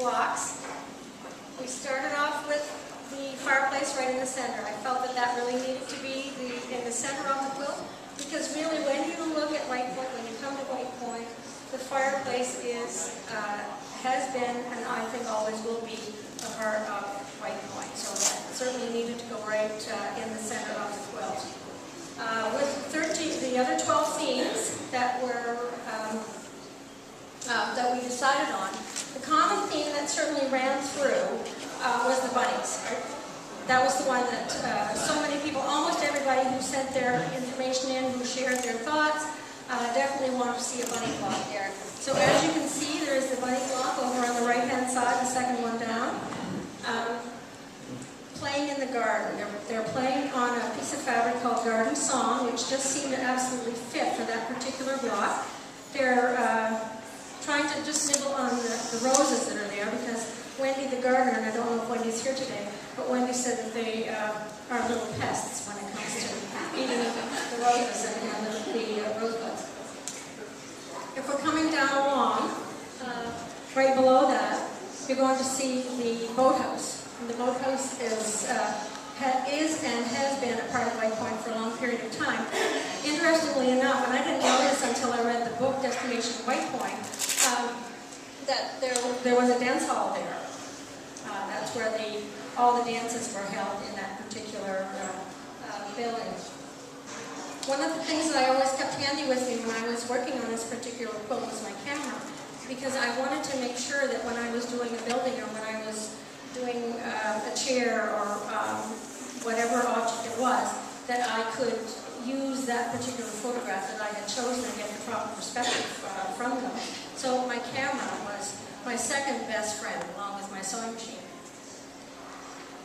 blocks. We started off with the fireplace right in the center. I felt that that really needed to be in the center of the quilt, because really when you look at WhitePoint, when you come to WhitePoint, the fireplace has been, and I think always will be, the heart of WhitePoint. So that certainly needed to go right in the center of the quilt. With the other 12 themes that that we decided on, the common theme that certainly ran through was the bunnies. That was the one that so many people, almost everybody who sent their information in, who shared their thoughts, definitely wanted to see a bunny block there. So as you can see, there is the bunny block over on the right-hand side, the second one down. Playing in the garden. They're playing on a piece of fabric called Garden Song, which just seemed to absolutely fit for that particular block. They're trying to just nibble on the roses that are there, because Wendy the gardener, and I don't know if Wendy's here today, but Wendy said that they are little pests when it comes to eating the roses and the rosebuds. If we're coming down along, right below that, you're going to see the boathouse. And the boathouse is and has been a part of WhitePoint for a long period of time. Interestingly enough, and I didn't know this until I read the book Destination WhitePoint, that there was a dance hall there. That's where all the dances were held in that particular building. One of the things that I always kept handy with me when I was working on this particular quilt was my camera, because I wanted to make sure that when I was doing a building or when I was doing a chair or whatever object it was, that I could use that particular photograph that I had chosen and get the proper perspective from them. So my camera was my second best friend, along with my sewing machine.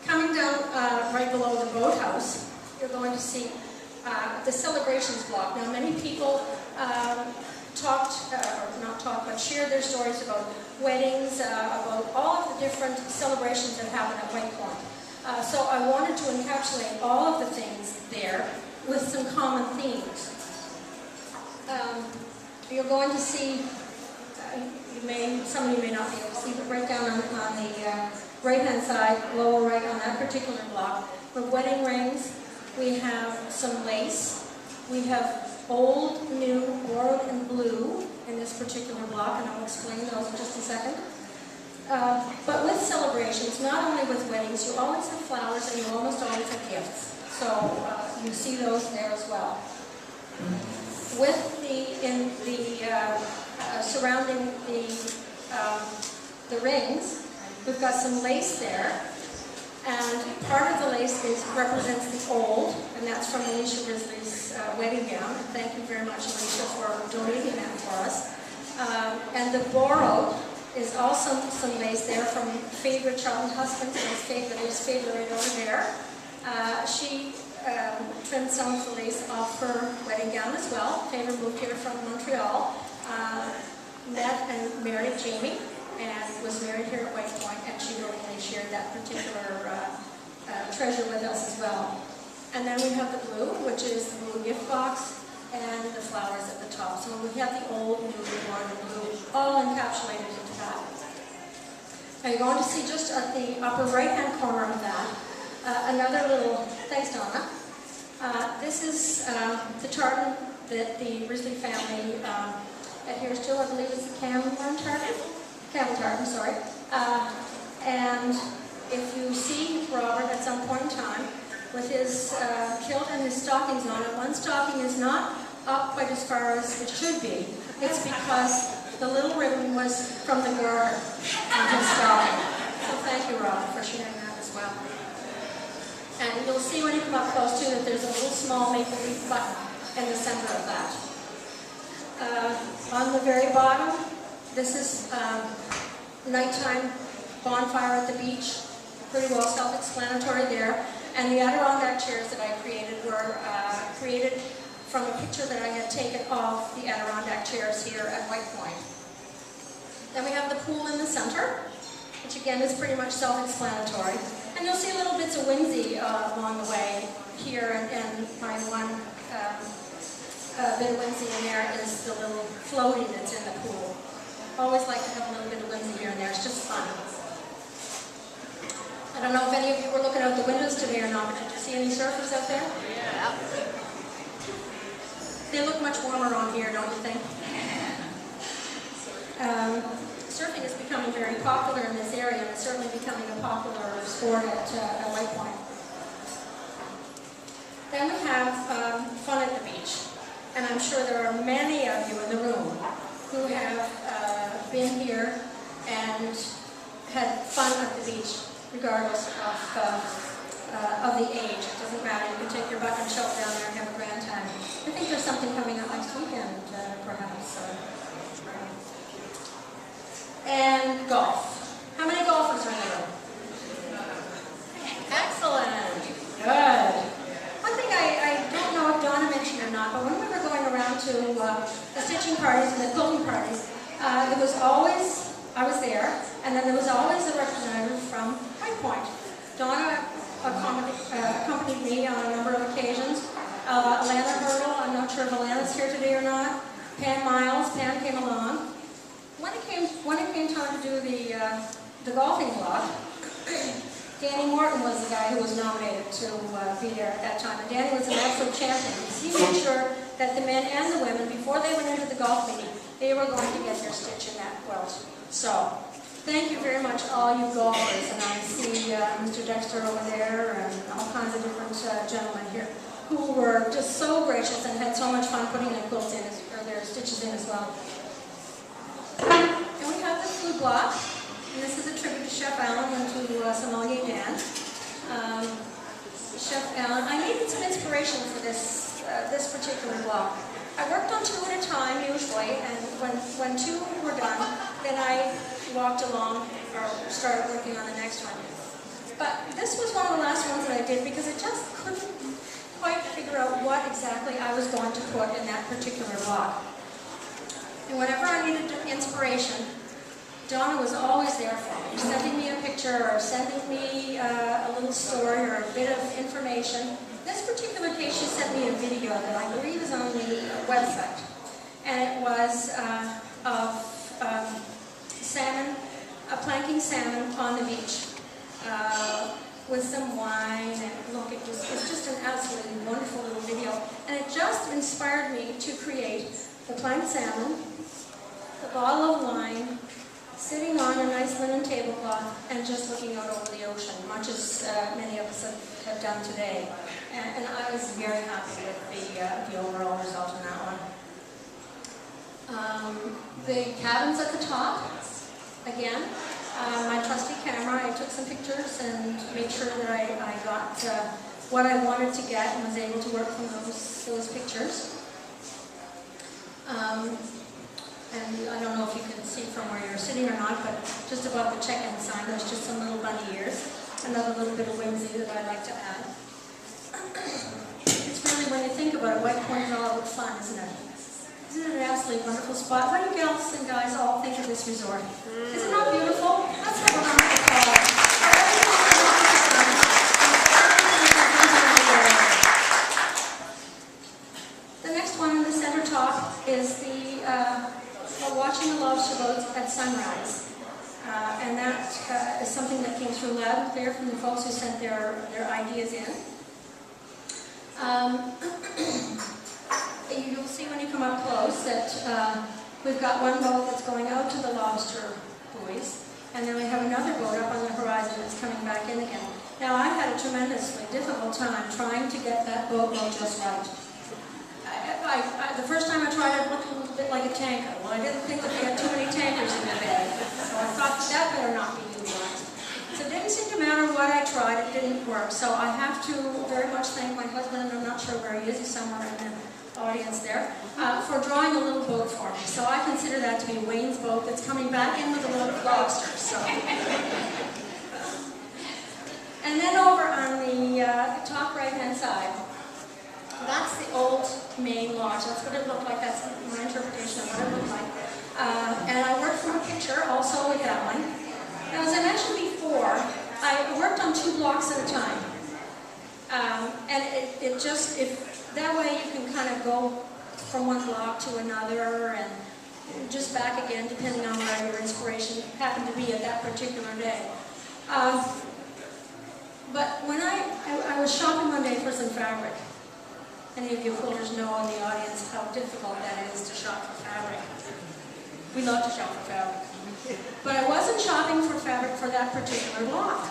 Coming down right below the boathouse, you're going to see the celebrations block. Now, many people shared their stories about weddings, about all of the different celebrations that happen at WhitePoint. So I wanted to encapsulate all of the things there with some common themes. You're going to see, some of you may not be able to see, but right down on the right-hand side, lower right on that particular block, with wedding rings, we have some lace, we have old, new, borrowed, and blue in this particular block, and I'll explain those in just a second. But with celebrations, not only with weddings, you always have flowers and you almost always have gifts. So you see those there as well. With surrounding the rings, we've got some lace there. And part of the lace represents the old, and that's from Alicia Risley's wedding gown. Thank you very much, Alicia, for donating that for us. And the borrowed is also some lace there from favorite Charlton Husband's favorite right over there. She trimmed some of the lace off her wedding gown as well. Favor moved here from Montreal, met and married Jamie, and was married here at WhitePoint, and she really shared that particular treasure with us as well. And then we have the blue, which is the blue gift box, and the flowers at the top. So we have the old, new, born, and blue, all encapsulated into that. Now you're going to see just at the upper right-hand corner of that, another little, thanks Donna, this is the tartan that the Risley family adheres to. I believe it's the camel tartan, sorry. And if you see Robert at some point in time with his kilt and his stockings on it, one stocking is not up quite as far as it should be. It's because the little ribbon was from the garter on his stocking. So thank you, Robert, for sharing that as well. And you'll see when you come up close to that there's a little small maple leaf button in the center of that. On the very bottom, this is nighttime bonfire at the beach. Pretty well self-explanatory there. And the Adirondack chairs that I created were created from a picture that I had taken of the Adirondack chairs here at WhitePoint. Then we have the pool in the center, which again is pretty much self-explanatory. And you'll see little bits of whimsy along the way here, and my one bit of whimsy in there is the little floaty that's in the pool. Always like to have a little bit of whimsy here and there, it's just fun. I don't know if any of you were looking out the windows today or not, but did you see any surfers out there? Yeah. They look much warmer on here, don't you think? Surfing is becoming very popular in this area, and it's certainly becoming a popular sport at White Point. Then we have fun at the beach, and I'm sure there are many of you in the room who have been here and had fun at the beach, regardless of the age. It doesn't matter. You can take your bucket shovel down there and have a grand time. I think there's something coming up next weekend, perhaps. And golf. How many golfers are there? Excellent. Good. One thing I don't know if Donna mentioned or not, but when we were going around to the stitching parties and the quilting parties, there was always, I was there, and then there was always a representative from White Point. Donna accompanied me on a number of occasions. Alana Hurdle, I'm not sure if Alana's here today or not. Pam Miles, Pam came along. When it came time to do the golfing block, Danny Morton was the guy who was nominated to be there at that time. And Danny was an absolute champion. He made sure that the men and the women, before they went into the golf meeting, they were going to get their stitch in that quilt. So, thank you very much, all you golfers. And I see Mr. Dexter over there and all kinds of different gentlemen here who were just so gracious and had so much fun putting their quilts in, or their stitches in as well. And we have the food block. And this is a tribute to Chef Allen and to Sommelier Dan. Chef Allen, I needed some inspiration for this particular block. I worked on 2 at a time usually, and when 2 were done, then I walked along or started working on the next one. But this was one of the last ones that I did because I just couldn't quite figure out what exactly I was going to put in that particular block. And whenever I needed inspiration, Donna was always there for me, sending me a picture or sending me a little story or a bit of information. This particular case, she sent me a video that I believe is on the website. And it was of salmon, planking salmon on the beach with some wine. And look, it's just an absolutely wonderful little video. And it just inspired me to create the planked salmon, the bottle of wine, sitting on a nice linen tablecloth and just looking out over the ocean, much as many of us have done today. And I was very happy with the overall result on that one. The cabins at the top, again, my trusty camera, I took some pictures and made sure that I got what I wanted to get and was able to work from those pictures. And I don't know if you can see from where you're sitting or not, but just above the check-in sign, there's just some little bunny ears. Another little bit of whimsy that I'd like to add. It's really, when you think about it, White Point is all about fun, isn't it? Isn't it an absolutely wonderful spot? What do you gals and guys all think of this resort? Is it not beautiful? Let's have a round of applause. The next one in the center top is the watching the lobster boats at sunrise. And that is something that came through loud and clear from the folks who sent their ideas in. You'll see when you come up close that we've got one boat that's going out to the lobster buoys, and then we have another boat up on the horizon that's coming back in again. Now, I had a tremendously difficult time trying to get that boat just right. The first time I tried, it looked a little bit like a tanker. Well, I didn't think that we had too many tankers in the bay, so I thought that better not be utilized. So it didn't seem to matter what I tried, it didn't work. So I have to very much thank my husband, and I'm not sure where he is, he's somewhere in the audience there, for drawing a little boat for me. So I consider that to be Wayne's boat that's coming back in with a little lobster. So. And then over on the top right-hand side, that's the old main lodge. That's what it looked like. That's my interpretation of what it looked like. And I worked from a picture also with that one. Now, as I mentioned before, I worked on 2 blocks at a time. And it just, that way you can kind of go from one block to another and just back again, depending on where your inspiration happened to be at that particular day. But when I was shopping one day for some fabric. Any of you quilters know in the audience how difficult that is to shop for fabric. We love to shop for fabric. But I wasn't shopping for fabric for that particular block.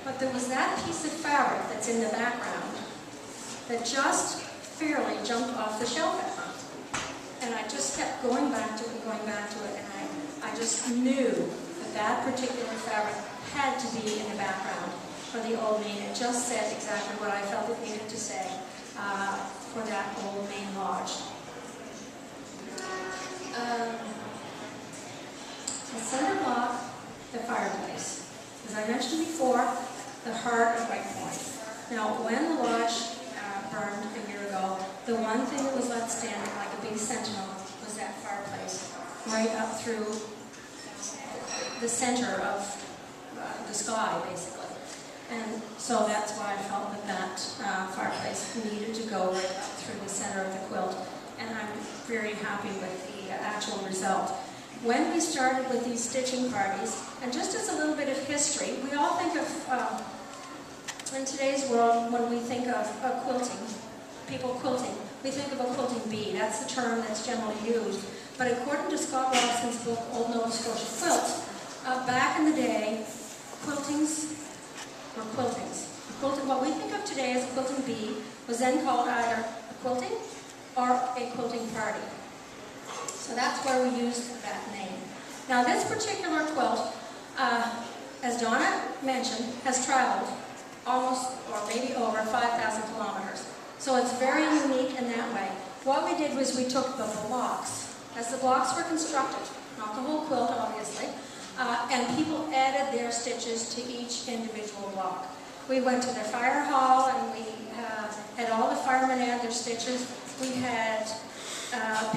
But there was that piece of fabric that's in the background that just fairly jumped off the shelf at me. And I just kept going back to it and going back to it, and I just knew that that particular fabric had to be in the background for the Old Main. It just said exactly what I felt it needed to say for that Old Main Lodge. The center block, the fireplace. As I mentioned before, the heart of White Point. Now, when the lodge burned a year ago, the one thing that was left standing like a big sentinel was that fireplace, right up through the center of the sky, basically. And so that's why I felt that that fireplace needed to go right up through the center of the quilt. And I'm very happy with the actual result. When we started with these stitching parties, and just as a little bit of history, we all think of, in today's world, when we think of quilting, people quilting, we think of a quilting bee. That's the term that's generally used. But according to Scott Robinson's book, Old Nova Scotia Quilts, back in the day, quiltings were quiltings. What we think of today as a quilting bee was then called either a quilting or a quilting party. So that's where we used that name. Now this particular quilt, as Donna mentioned, has traveled almost or maybe over 5,000 kilometers. So it's very unique in that way. What we did was we took the blocks, as the blocks were constructed, not the whole quilt obviously, and people added their stitches to each individual block. We went to the fire hall and we had all the firemen add their stitches. We had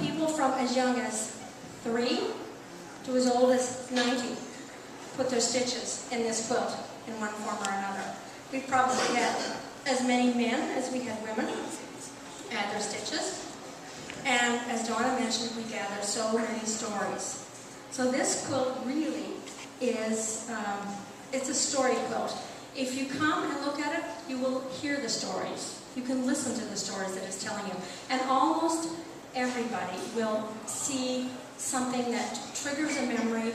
people from as young as 3 to as old as 90 put their stitches in this quilt in one form or another. We probably had as many men as we had women add their stitches. And as Donna mentioned, we gathered so many stories. So this quilt really is, it's a story quilt. If you come and look at it, you will hear the stories. You can listen to the stories that it's telling you. And almost everybody will see something that triggers a memory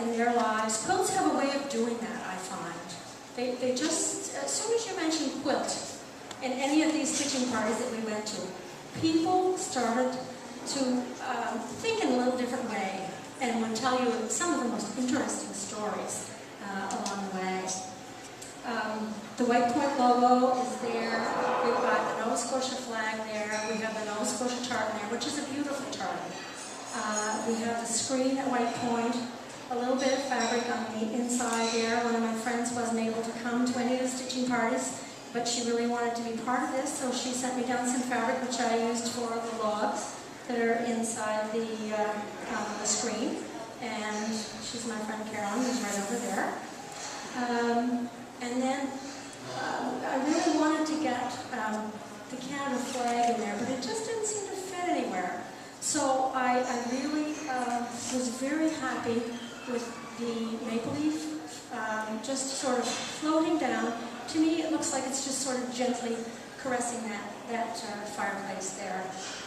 in their lives. Quilts have a way of doing that, I find. They just, as soon as you mention quilt in any of these stitching parties that we went to, people started to think in a little different way and would tell you some of the most interesting stories along the way. The White Point logo is there. We've got the Nova Scotia flag there. We have the Nova Scotia tartan there, which is a beautiful tartan. We have the screen at White Point, a little bit of fabric on the inside there. One of my friends wasn't able to come to any of the stitching parties, but she really wanted to be part of this, so she sent me down some fabric, which I used for the logs that are inside the screen. And she's my friend Carolyn, who's right over there. And then I really wanted to get the Canada flag in there, but it just didn't seem to fit anywhere. So I really was very happy with the maple leaf just sort of floating down. To me, it looks like it's just sort of gently caressing that fireplace there.